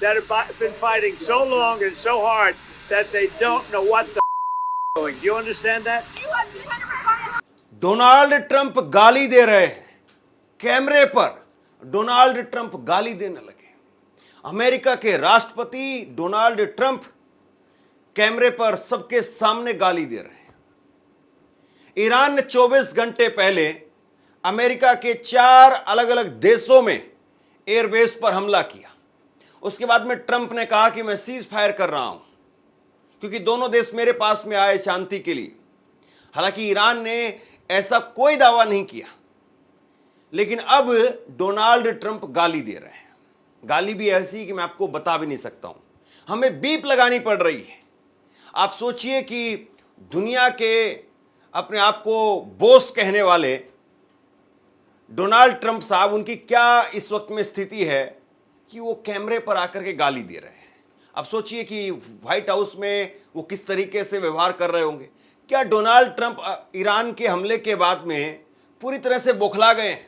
that have been fighting so long and so hard that they don't know what the doing. Do you understand that? Donald Trump गाली दे रहे हैं कैमरे पर। Donald Trump गाली देने लगे। अमेरिका के राष्ट्रपति डोनाल्ड ट्रंप कैमरे पर सबके सामने गाली दे रहे हैं। ईरान ने 24 घंटे पहले अमेरिका के 4 अलग अलग देशों में एयरबेस पर हमला किया। उसके बाद में ट्रंप ने कहा कि मैं सीज फायर कर रहा हूं क्योंकि दोनों देश मेरे पास में आए शांति के लिए। हालांकि ईरान ने ऐसा कोई दावा नहीं किया, लेकिन अब डोनाल्ड ट्रंप गाली दे रहे हैं। गाली भी ऐसी कि मैं आपको बता भी नहीं सकता हूं। हमें बीप लगानी पड़ रही है। आप सोचिए कि दुनिया के अपने आप को बॉस कहने वाले डोनाल्ड ट्रंप साहब, उनकी क्या इस वक्त में स्थिति है कि वो कैमरे पर आकर के गाली दे रहे हैं। अब सोचिए कि व्हाइट हाउस में वो किस तरीके से व्यवहार कर रहे होंगे। क्या डोनाल्ड ट्रंप ईरान के हमले के बाद में पूरी तरह से बौखला गए हैं?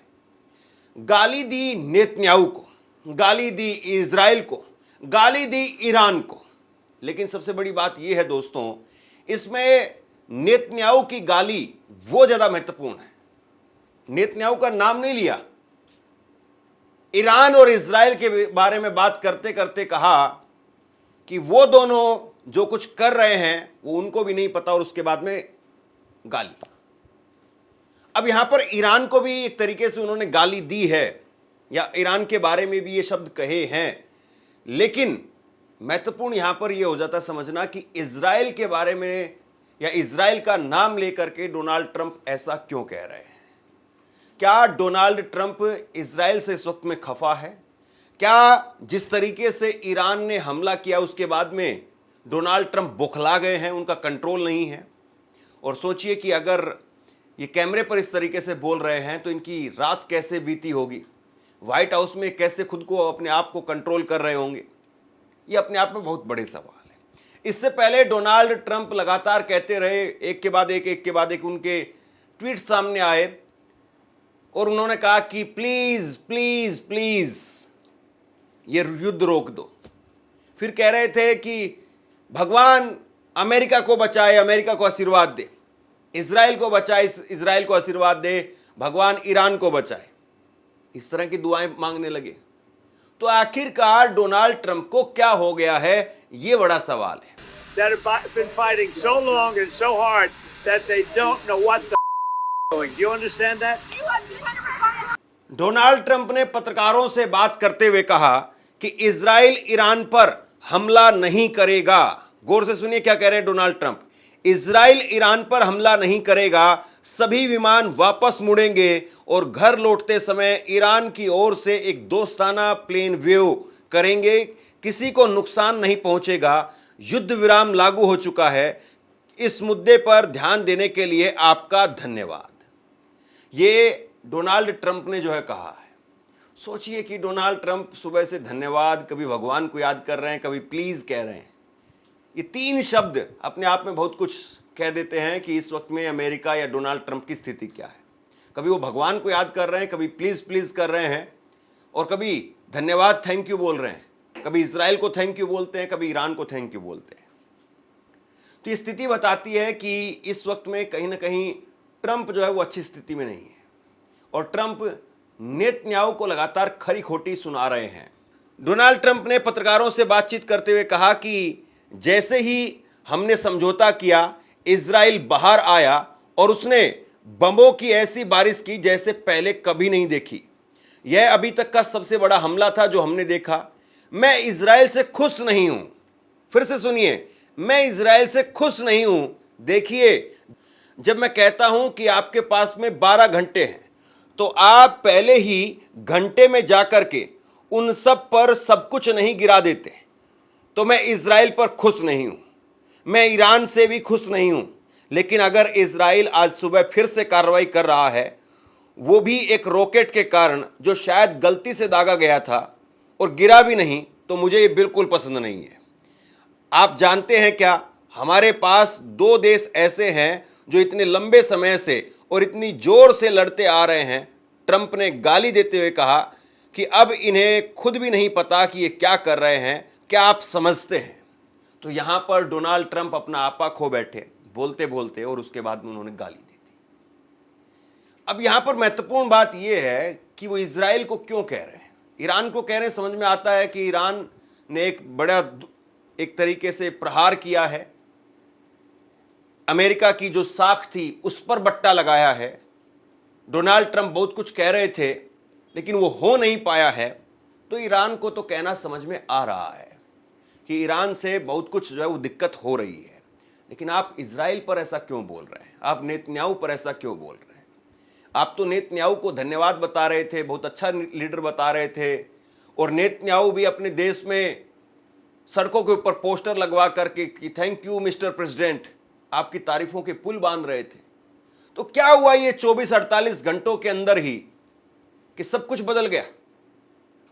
गाली दी नेतन्याहू को, गाली दी इजराइल को, गाली दी ईरान को। लेकिन सबसे बड़ी बात यह है दोस्तों, इसमें नेतन्याहू की गाली वो ज्यादा महत्वपूर्ण है। नेतन्याहू का नाम नहीं लिया। ईरान और इजराइल के बारे में बात करते करते कहा कि वो दोनों जो कुछ कर रहे हैं वो उनको भी नहीं पता, और उसके बाद में गाली। अब यहां पर ईरान को भी एक तरीके से उन्होंने गाली दी है, या ईरान के बारे में भी ये शब्द कहे हैं। लेकिन महत्वपूर्ण यहां पर यह हो जाता है समझना कि इजराइल के बारे में या इजराइल का नाम लेकर के डोनाल्ड ट्रंप ऐसा क्यों कह रहे हैं। क्या डोनाल्ड ट्रंप इजराइल से इस वक्त में खफा है? क्या जिस तरीके से ईरान ने हमला किया उसके बाद में डोनाल्ड ट्रंप बौखला गए हैं, उनका कंट्रोल नहीं है? और सोचिए कि अगर ये कैमरे पर इस तरीके से बोल रहे हैं तो इनकी रात कैसे बीती होगी, व्हाइट हाउस में कैसे खुद को अपने आप को कंट्रोल कर रहे होंगे। ये अपने आप में बहुत बड़े सवाल है। इससे पहले डोनाल्ड ट्रंप लगातार कहते रहे, एक के बाद एक उनके ट्वीट सामने आए और उन्होंने कहा कि प्लीज प्लीज प्लीज ये युद्ध रोक दो। फिर कह रहे थे कि भगवान अमेरिका को बचाए, अमेरिका को आशीर्वाद दे, इजराइल को बचाए, इजराइल को आशीर्वाद दे, भगवान ईरान को बचाए। इस तरह की दुआएं मांगने लगे। तो आखिरकार डोनाल्ड ट्रंप को क्या हो गया है, ये बड़ा सवाल है। That have been fighting so long and so hard that they don't know what the doing. Do you understand that? Donald Trump ने पत्रकारों से बात करते हुए कहा कि इजराइल ईरान पर हमला नहीं करेगा। गौर से सुनिए क्या कह रहे हैं डोनाल्ड ट्रंप। इजराइल ईरान पर हमला नहीं करेगा, सभी विमान वापस मुड़ेंगे और घर लौटते समय ईरान की ओर से एक दोस्ताना प्लेन व्यू करेंगे, किसी को नुकसान नहीं पहुंचेगा, युद्ध विराम लागू हो चुका है। इस मुद्दे पर ध्यान देने के लिए आपका धन्यवाद। ये डोनाल्ड ट्रंप ने जो है कहा है। सोचिए कि डोनाल्ड ट्रंप सुबह से धन्यवाद, कभी भगवान को याद कर रहे हैं, कभी प्लीज कह रहे हैं। ये 3 शब्द अपने आप में बहुत कुछ कह देते हैं कि इस वक्त में अमेरिका या डोनाल्ड ट्रंप की स्थिति क्या है। कभी वो भगवान को याद कर रहे हैं, कभी प्लीज प्लीज कर रहे हैं, और कभी धन्यवाद थैंक यू बोल रहे हैं। कभी इजराइल को थैंक यू बोलते हैं, कभी ईरान को थैंक यू बोलते हैं। तो ये स्थिति बताती है कि इस वक्त में कहीं ना कहीं ट्रंप जो है वो अच्छी स्थिति में नहीं है, और ट्रंप नेतन्याहू को लगातार खरी खोटी सुना रहे हैं। डोनाल्ड ट्रंप ने पत्रकारों से बातचीत करते हुए कहा कि जैसे ही हमने समझौता किया, इजराइल बाहर आया और उसने बमों की ऐसी बारिश की जैसे पहले कभी नहीं देखी। यह अभी तक का सबसे बड़ा हमला था जो हमने देखा। मैं इजराइल से खुश नहीं हूं। फिर से सुनिए, मैं इजराइल से खुश नहीं हूं। देखिए, जब मैं कहता हूं कि आपके पास में 12 घंटे हैं, तो आप पहले ही घंटे में जाकर के उन सब पर सब कुछ नहीं गिरा देते। तो मैं इजराइल पर खुश नहीं हूं, मैं ईरान से भी खुश नहीं हूं। लेकिन अगर इजराइल आज सुबह फिर से कार्रवाई कर रहा है, वो भी एक रॉकेट के कारण जो शायद गलती से दागा गया था और गिरा भी नहीं, तो मुझे ये बिल्कुल पसंद नहीं है। आप जानते हैं क्या, हमारे पास 2 देश ऐसे हैं जो इतने लंबे समय से और इतनी जोर से लड़ते आ रहे हैं। ट्रंप ने गाली देते हुए कहा कि अब इन्हें खुद भी नहीं पता कि ये क्या कर रहे हैं, क्या आप समझते हैं? तो यहां पर डोनाल्ड ट्रंप अपना आपा खो बैठे बोलते बोलते, और उसके बाद में उन्होंने गाली दे दी। अब यहां पर महत्वपूर्ण बात यह है कि वो इजराइल को क्यों कह रहे हैं, ईरान को कह रहे हैं। समझ में आता है कि ईरान ने एक तरीके से प्रहार किया है, अमेरिका की जो साख थी उस पर बट्टा लगाया है। डोनाल्ड ट्रंप बहुत कुछ कह रहे थे लेकिन वो हो नहीं पाया है। तो ईरान को तो कहना समझ में आ रहा है कि ईरान से बहुत कुछ जो है वो दिक्कत हो रही है। लेकिन आप इजराइल पर ऐसा क्यों बोल रहे हैं, आप नेतन्याहू पर ऐसा क्यों बोल रहे हैं? आप तो नेतन्याहू को धन्यवाद बता रहे थे, बहुत अच्छा लीडर बता रहे थे, और नेतन्याहू भी अपने देश में सड़कों के ऊपर पोस्टर लगवा करके कि थैंक यू मिस्टर प्रेसिडेंट, आपकी तारीफों के पुल बांध रहे थे। तो क्या हुआ ये 24-48 घंटों के अंदर ही कि सब कुछ बदल गया?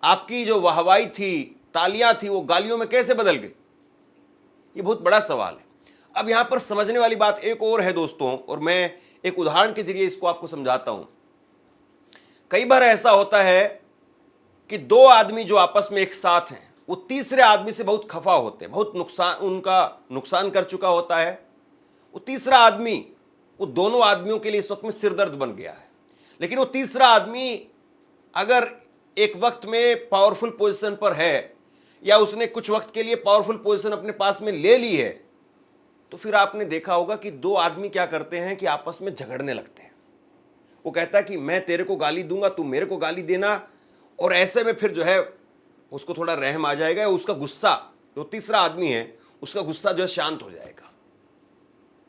आपकी जो वाहवाही थी, तालियां थी, वो गालियों में कैसे बदल गई? ये बहुत बड़ा सवाल है। अब यहां पर समझने वाली बात एक और है दोस्तों, और मैं एक उदाहरण के जरिए इसको आपको समझाता हूं। कई बार ऐसा होता है कि दो आदमी जो आपस में एक साथ हैं, वो तीसरे आदमी से बहुत खफा होते हैं, बहुत उनका नुकसान कर चुका होता है। वो तीसरा आदमी, वो दोनों आदमियों के लिए इस वक्त में सिरदर्द बन गया है। लेकिन वो तीसरा आदमी अगर एक वक्त में पावरफुल पोजीशन पर है, या उसने कुछ वक्त के लिए पावरफुल पोजीशन अपने पास में ले ली है, तो फिर आपने देखा होगा कि दो आदमी क्या करते हैं कि आपस में झगड़ने लगते हैं। वो कहता है कि मैं तेरे को गाली दूंगा, तू मेरे को गाली देना, और ऐसे में फिर जो है उसको थोड़ा रहम आ जाएगा, उसका गुस्सा, जो तीसरा आदमी है उसका गुस्सा जो है शांत हो जाएगा,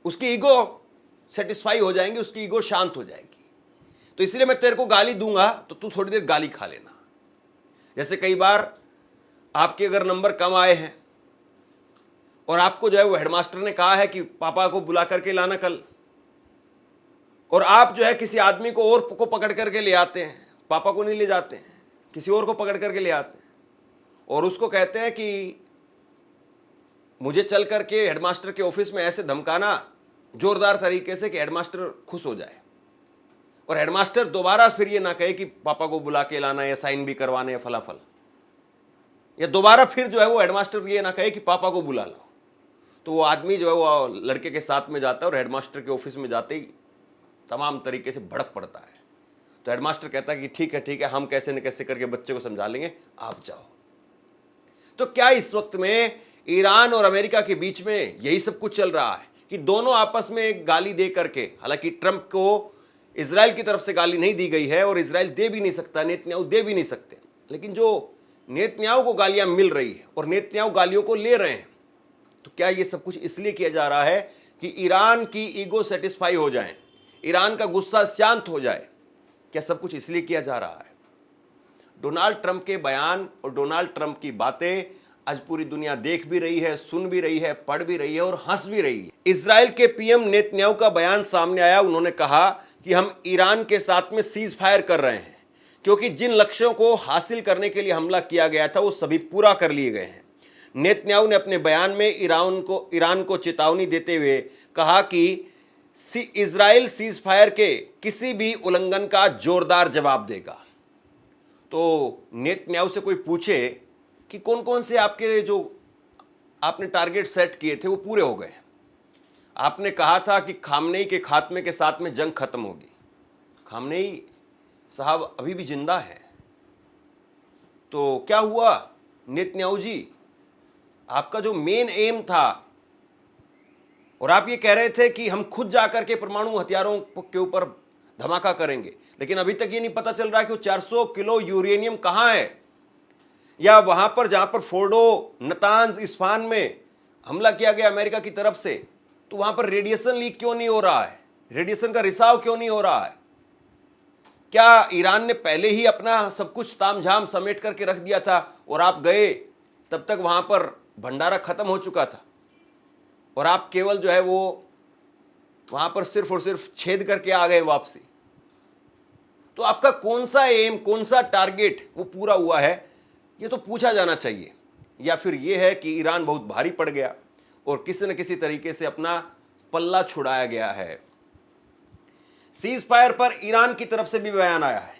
उसकी ईगो सेटिस्फाई हो जाएंगी, उसकी ईगो शांत हो जाएगी। तो इसलिए मैं तेरे को गाली दूंगा तो तू थोड़ी देर गाली खा लेना। जैसे कई बार आपके अगर नंबर कम आए हैं और आपको जो है वो हेडमास्टर ने कहा है कि पापा को बुला करके लाना कल, और आप जो है किसी आदमी को और को पकड़ करके ले आते हैं, पापा को नहीं ले जाते हैं, किसी और को पकड़ करके ले आते हैं, और उसको कहते हैं कि मुझे चल करके हेडमास्टर के ऑफिस में ऐसे धमकाना जोरदार तरीके से कि हेडमास्टर खुश हो जाए, और हेडमास्टर दोबारा फिर ये ना कहे कि पापा को बुला के लाना या साइन भी करवाना या फलाफल, या दोबारा फिर जो है वो हेडमास्टर ये ना कहे कि पापा को बुला लाओ। तो वो आदमी जो है वो लड़के के साथ में जाता है और हेडमास्टर के ऑफिस में जाते ही तमाम तरीके से भड़क पड़ता है। तो हेडमास्टर कहता है कि ठीक है, हम कैसे न कैसे करके बच्चे को समझा लेंगे, आप जाओ। तो क्या इस वक्त में ईरान और अमेरिका के बीच में यही सब कुछ चल रहा है कि दोनों आपस में गाली दे करके, हालांकि ट्रंप को इजराइल की तरफ से गाली नहीं दी गई है और इजराइल दे भी नहीं सकता, नेतन्याहू दे भी नहीं सकते, लेकिन जो नेतन्याहू को गालियां मिल रही है और नेतन्याहू गालियों को ले रहे हैं, तो क्या ये सब कुछ इसलिए किया जा रहा है कि ईरान की ईगो सेटिस्फाई हो जाए, ईरान का गुस्सा शांत हो जाए? क्या सब कुछ इसलिए किया जा रहा है? डोनाल्ड ट्रंप के बयान और डोनाल्ड ट्रंप की बातें आज पूरी दुनिया देख भी रही है, सुन भी रही है, पढ़ भी रही है और हंस भी रही है। इजराइल के पीएम नेतन्याहू का बयान सामने आया। उन्होंने कहा कि हम ईरान के साथ में सीज फायर कर रहे हैं क्योंकि जिन लक्ष्यों को हासिल करने के लिए हमला किया गया था वो सभी पूरा कर लिए गए हैं। नेतन्याहू ने अपने बयान में ईरान को चेतावनी देते हुए कहा कि इजराइल सीज फायर के किसी भी उल्लंघन का जोरदार जवाब देगा। तो नेतन्याहू से कोई पूछे कि कौन कौन से आपके जो आपने टारगेट सेट किए थे वो पूरे हो गए? आपने कहा था कि खामनेई के खात्मे के साथ में जंग खत्म होगी। खामनेई साहब अभी भी जिंदा है। तो क्या हुआ नेतन्याहू जी? आपका जो मेन एम था, और आप ये कह रहे थे कि हम खुद जाकर के परमाणु हथियारों के ऊपर धमाका करेंगे, लेकिन अभी तक ये नहीं पता चल रहा कि वो 400 किलो यूरेनियम कहाँ है, या वहां पर जहां पर फोर्डो, नतांज, इस्फहान में हमला किया गया अमेरिका की तरफ से, तो वहां पर रेडिएशन लीक क्यों नहीं हो रहा है, रेडिएशन का रिसाव क्यों नहीं हो रहा है? क्या ईरान ने पहले ही अपना सब कुछ तामझाम समेट करके रख दिया था और आप गए तब तक वहां पर भंडारा खत्म हो चुका था, और आप केवल जो है वो वहां पर सिर्फ और सिर्फ छेद करके आ गए वापसी? तो आपका कौन सा एम, कौन सा टारगेट वो पूरा हुआ है, ये तो पूछा जाना चाहिए। या फिर ये है कि ईरान बहुत भारी पड़ गया और किसी न किसी तरीके से अपना पल्ला छुड़ाया गया है। सीज फायर पर ईरान की तरफ से भी बयान आया है,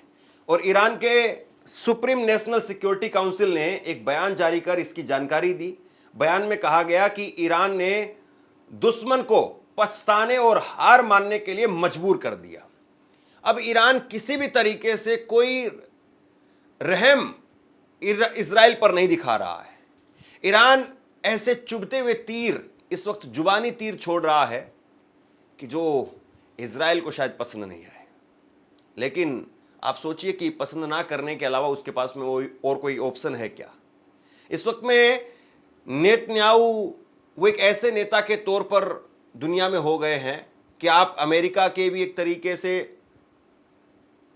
और ईरान के सुप्रीम नेशनल सिक्योरिटी काउंसिल ने एक बयान जारी कर इसकी जानकारी दी। बयान में कहा गया कि ईरान ने दुश्मन को पछताने और हार मानने के लिए मजबूर कर दिया। अब ईरान किसी भी तरीके से कोई रहम इजराइल पर नहीं दिखा रहा है। ईरान ऐसे चुभते हुए तीर, इस वक्त जुबानी तीर छोड़ रहा है कि जो इजराइल को शायद पसंद नहीं आए। लेकिन आप सोचिए कि पसंद ना करने के अलावा उसके पास में और कोई ऑप्शन है क्या? इस वक्त में नेतन्याहू वो एक ऐसे नेता के तौर पर दुनिया में हो गए हैं कि आप अमेरिका के भी एक तरीके से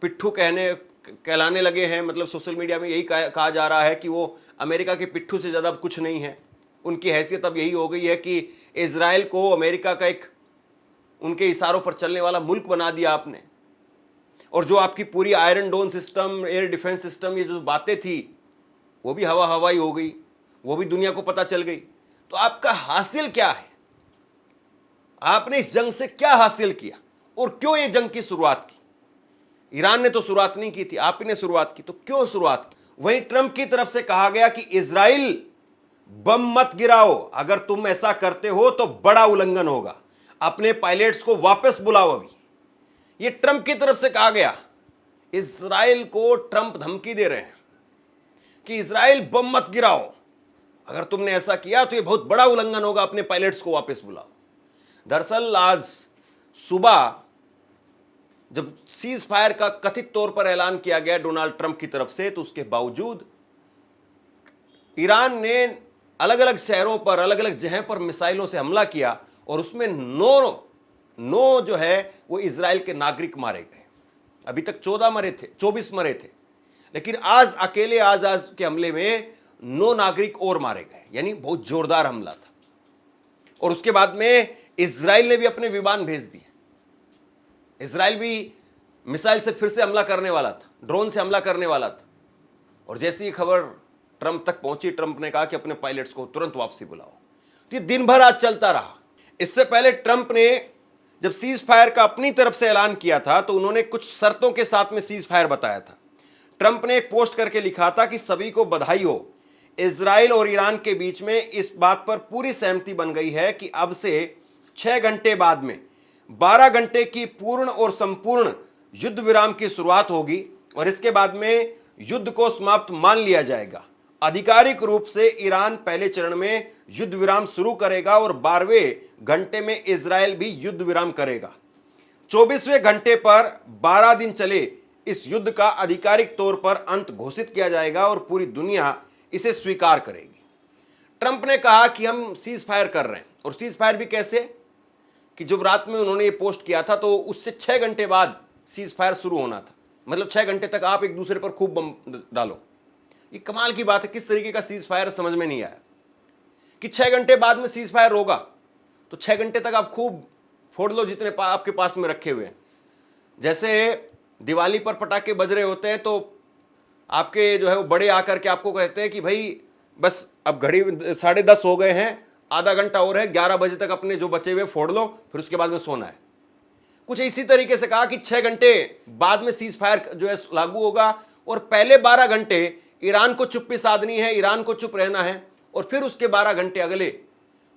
पिट्ठू कहलाने लगे हैं। मतलब सोशल मीडिया में यही कहा जा रहा है कि वो अमेरिका के पिट्ठू से ज़्यादा कुछ नहीं है। उनकी हैसियत अब यही हो गई है कि इजराइल को अमेरिका का एक उनके इशारों पर चलने वाला मुल्क बना दिया आपने। और जो आपकी पूरी आयरन डोम सिस्टम, एयर डिफेंस सिस्टम, ये जो बातें थी वो भी हवाई हो गई, वो भी दुनिया को पता चल गई। तो आपका हासिल क्या है? आपने इस जंग से क्या हासिल किया और क्यों ये जंग की शुरुआत की? ईरान ने तो शुरुआत नहीं की थी, आप ही ने शुरुआत की, तो क्यों शुरुआत की? वहीं ट्रंप की तरफ से कहा गया कि इजराइल बम मत गिराओ, अगर तुम ऐसा करते हो तो बड़ा उल्लंघन होगा, अपने पायलट्स को वापस बुलाओ। अभी ये ट्रंप की तरफ से कहा गया। इजराइल को ट्रंप धमकी दे रहे हैं कि इजराइल बम मत गिराओ, अगर तुमने ऐसा किया तो ये बहुत बड़ा उल्लंघन होगा, अपने पायलट्स को वापस बुलाओ। दरअसल आज सुबह जब सीज फायर का कथित तौर पर ऐलान किया गया डोनाल्ड ट्रंप की तरफ से, तो उसके बावजूद ईरान ने अलग अलग शहरों पर, अलग अलग जगह पर मिसाइलों से हमला किया और उसमें नौ जो है वो इजराइल के नागरिक मारे गए। अभी तक 24 मरे थे, लेकिन आज अकेले आज के हमले में 9 नागरिक और मारे गए, यानी बहुत जोरदार हमला था। और उसके बाद में इजराइल ने भी अपने विमान भेज दिए। इजराइल भी मिसाइल से फिर से हमला करने वाला था, ड्रोन से हमला करने वाला था। और जैसी ये खबर ट्रंप तक पहुंची, ट्रंप ने कहा कि अपने पायलट्स को तुरंत वापसी बुलाओ। तो ये दिन भर आज चलता रहा। इससे पहले ट्रंप ने जब सीज फायर का अपनी तरफ से ऐलान किया था तो उन्होंने कुछ शर्तों के साथ में सीज फायर बताया था। ट्रंप ने एक पोस्ट करके लिखा था कि सभी को बधाई हो, इजराइल और ईरान के बीच में इस बात पर पूरी सहमति बन गई है कि अब से 6 घंटे बाद में 12 घंटे की पूर्ण और संपूर्ण युद्ध विराम की शुरुआत होगी और इसके बाद में युद्ध को समाप्त मान लिया जाएगा। आधिकारिक रूप से ईरान पहले चरण में युद्ध विराम शुरू करेगा और 12वें घंटे में इजराइल भी युद्ध विराम करेगा। 24वें घंटे पर 12 दिन चले इस युद्ध का आधिकारिक तौर पर अंत घोषित किया जाएगा और पूरी दुनिया इसे स्वीकार करेगी। ट्रंप ने कहा कि हम सीज फायर कर रहे हैं, और सीज फायर भी कैसे कि जब रात में उन्होंने ये पोस्ट किया था तो उससे 6 घंटे बाद सीज फायर शुरू होना था। मतलब 6 घंटे तक आप एक दूसरे पर खूब बम डालो। ये कमाल की बात है, किस तरीके का सीज फायर समझ में नहीं आया कि 6 घंटे बाद में सीज फायर होगा तो 6 घंटे तक आप खूब फोड़ लो जितने आपके पास में रखे हुए हैं। जैसे दिवाली पर पटाखे बज रहे होते हैं तो आपके जो है वो बड़े आकर के आपको कहते हैं कि भाई बस अब घड़ी 10:30 हो गए हैं, आधा घंटा और है, 11 बजे तक अपने जो बचे हुए फोड़ लो, फिर उसके बाद में सोना है। कुछ इसी तरीके से कहा कि 6 घंटे बाद में सीज फायर जो है लागू होगा और पहले 12 घंटे ईरान को चुप्पी साधनी है, ईरान को चुप रहना है, और फिर उसके 12 घंटे अगले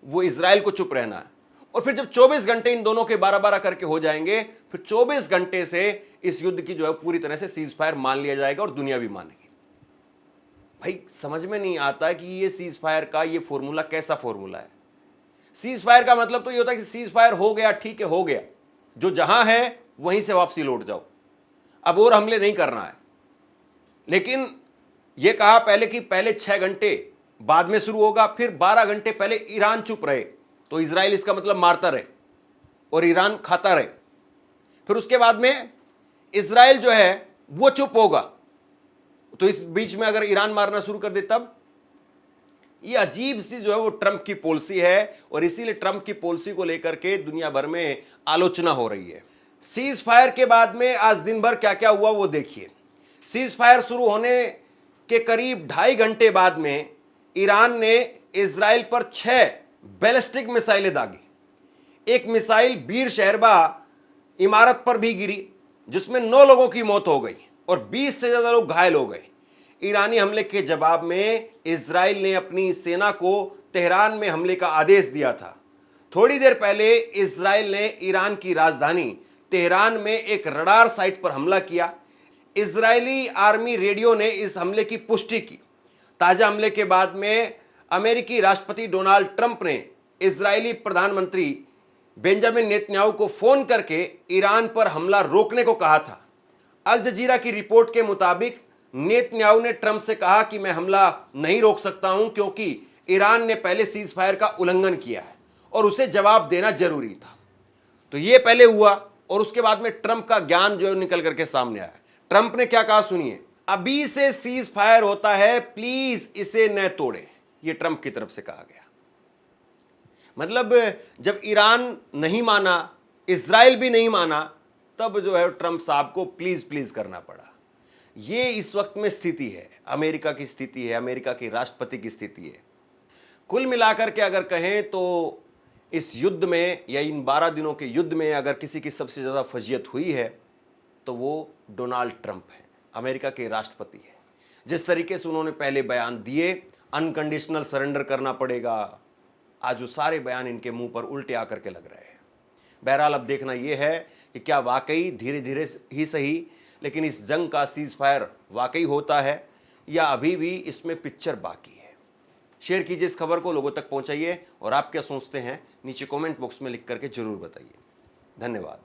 वो इजराइल को चुप रहना है। और फिर जब 24 घंटे इन दोनों के 12-12 करके हो जाएंगे, फिर 24 घंटे से इस युद्ध की जो है पूरी तरह से सीज फायर मान लिया जाएगा और दुनिया भी मानेगी। भाई समझ में नहीं आता कि ये सीज फायर का ये फॉर्मूला कैसा फॉर्मूला है। सीज फायर का मतलब तो ये होता है कि सीज फायर हो गया, ठीक है, हो गया, जो जहां है वहीं से वापसी लौट जाओ, अब और हमले नहीं करना है। लेकिन यह कहा पहले कि पहले 6 घंटे बाद में शुरू होगा, फिर 12 घंटे पहले ईरान चुप रहे तो इजराइल इसका मतलब मारता रहे और ईरान खाता रहे, फिर उसके बाद में इजराइल जो है वो चुप होगा, तो इस बीच में अगर ईरान मारना शुरू कर दे तब। ये अजीब सी जो है वो ट्रंप की पॉलिसी है और इसीलिए ट्रंप की पॉलिसी को लेकर के दुनिया भर में आलोचना हो रही है। सीज फायर के बाद में आज दिन भर क्या क्या हुआ वो देखिए। सीज फायर शुरू होने के करीब 2.5 घंटे बाद में ईरान ने इजराइल पर 6 बैलिस्टिक मिसाइलें दागी। एक मिसाइल बीर शहरबा इमारत पर भी गिरी जिसमें 9 लोगों की मौत हो गई और 20 से ज्यादा लोग घायल हो गए। ईरानी हमले के जवाब में इजराइल ने अपनी सेना को तेहरान में हमले का आदेश दिया था। थोड़ी देर पहले इजराइल ने ईरान की राजधानी तेहरान में एक रडार साइट पर हमला किया। इजरायली आर्मी रेडियो ने इस हमले की पुष्टि की। ताजा हमले के बाद में अमेरिकी राष्ट्रपति डोनाल्ड ट्रंप ने इजरायली प्रधानमंत्री बेंजामिन नेतन्याहू को फोन करके ईरान पर हमला रोकने को कहा था। अल जजीरा की रिपोर्ट के मुताबिक नेतन्याहू ने ट्रंप से कहा कि मैं हमला नहीं रोक सकता हूं क्योंकि ईरान ने पहले सीज फायर का उल्लंघन किया है और उसे जवाब देना जरूरी था। तो यह पहले हुआ और उसके बाद में ट्रंप का ज्ञान जो निकल करके सामने आया। ट्रंप ने क्या कहा सुनिए, अभी से सीज फायर होता है, प्लीज इसे न तोड़े, यह ट्रंप की तरफ से कहा गया। मतलब जब ईरान नहीं माना, इजराइल भी नहीं माना, तब जो है ट्रंप साहब को प्लीज प्लीज करना पड़ा। ये इस वक्त में स्थिति है, अमेरिका की स्थिति है, अमेरिका के राष्ट्रपति की स्थिति है। कुल मिलाकर के अगर कहें तो इस युद्ध में या इन 12 दिनों के युद्ध में अगर किसी की सबसे ज़्यादा फजीयत हुई है तो वो डोनाल्ड ट्रंप है, अमेरिका के राष्ट्रपति है। जिस तरीके से उन्होंने पहले बयान दिए, अनकंडीशनल सरेंडर करना पड़ेगा, आज वो सारे बयान इनके मुंह पर उल्टे आकर के लग रहे हैं। बहरहाल अब देखना यह है कि क्या वाकई धीरे धीरे ही सही लेकिन इस जंग का सीज फायर वाकई होता है या अभी भी इसमें पिक्चर बाकी है। शेयर कीजिए इस खबर को, लोगों तक पहुंचाइए और आप क्या सोचते हैं नीचे कमेंट बॉक्स में लिख करके जरूर बताइए। धन्यवाद।